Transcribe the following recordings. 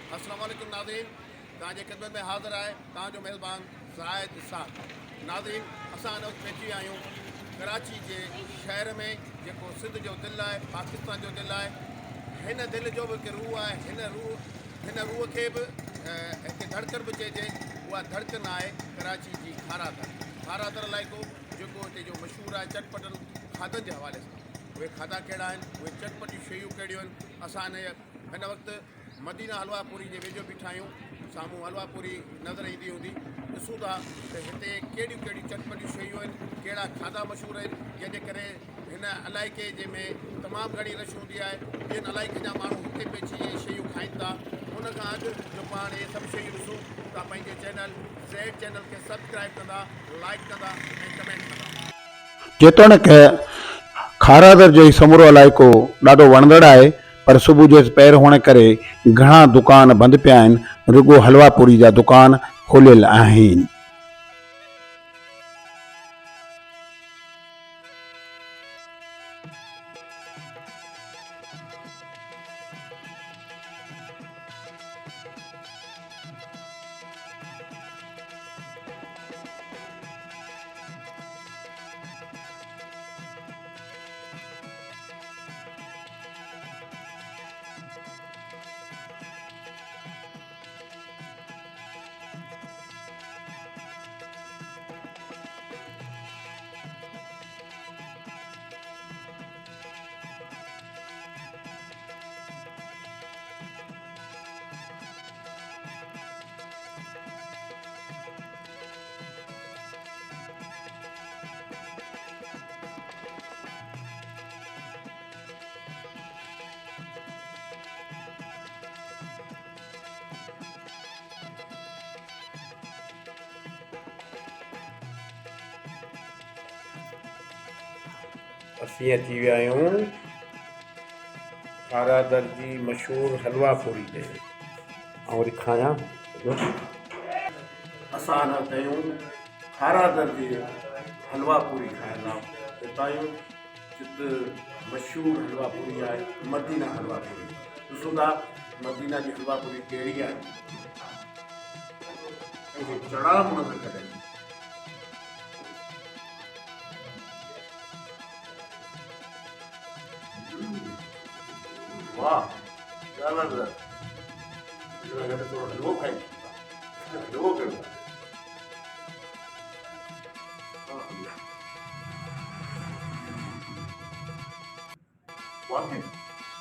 अस्सलाम वालेकुम नाज़रीन, तव्हांजे ख़िदमत में हाज़िर आहे तव्हांजो मेज़बान ज़ाहिद इसाक़। नाज़रीन, असां हिन वक़्तु पहुची विया आहियूं कराची जे शहर में, जेको सिंध जो दिलि आहे, पाकिस्तान जो दिलि आहे। हिन दिलि जो बि हिकु रूह आहे। हिन रूह खे बि हिकु धड़कन बि चइजे। उहा धड़कन आहे कराची जी खारादर इलाइक़ो, जेको हिते जो मशहूरु आहे चटपटनि खाधनि जे हवाले सां। उहे खाधा कहिड़ा आहिनि, उहे चटपटियूं शयूं कहिड़ियूं आहिनि। असां हिन वक़्तु मदीना हलवा पूरी जे वेझो बीठा आहियूं। साम्हूं हलवा पूरी नज़र ईंदी हूंदी। ॾिसूं था त हिते कहिड़ियूं कहिड़ियूं चटपटियूं शयूं आहिनि, कहिड़ा खाधा मशहूरु आहिनि, जंहिंजे करे हिन इलाइक़े जंहिंमें तमामु घणी रश हूंदी आहे। ॿियनि इलाइक़े जा माण्हू हिते पहुची इहे शयूं खाइनि था। उन खां अॻु जो पाण इहे सभु शयूं ॾिसूं, तव्हां पंहिंजे चैनल ज़ेड चैनल खे सब्सक्राइब कंदा, लाइक कंदा ऐं कमेंट कंदा। जेतोणीकि खारादर जो समूरो इलाइक़ो ॾाढो वणंदड़ आहे, पर सुबुह जो पहिर हुअण करे घणा दुकान बंदि पिया आहिनि। रुगो हलवा पूरी जा दुकान खुलियल आहिनि। असीं अची विया आहियूं खारादर जी मशहूरु हलवा पूरी ते। ऐं वरी खायां। असां न कयूं खारादर जी हलवा पूरी खाइण लाइ हितां आहियूं, जिते मशहूरु हलवा पूरी आहे मदीना हलवा पूरी। ॾिसूं था मदीना जी हलवा पूरी कहिड़ी आहे। चड़ा मुण में कढनि। वाह, ज़बरदस्त। थोरो हलवो खाई, हलवो कयो। वाकई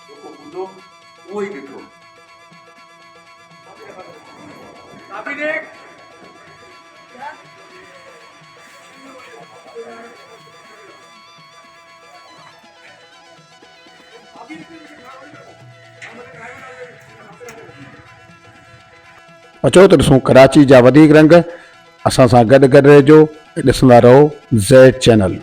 जेको ॿुधो उहो ई ॾिठो। अचो त ॾिसूं कराची जा वधीक रंग। असां सां गॾु रहिजो ऐं ॾिसंदा रहो ज़ेड चैनल।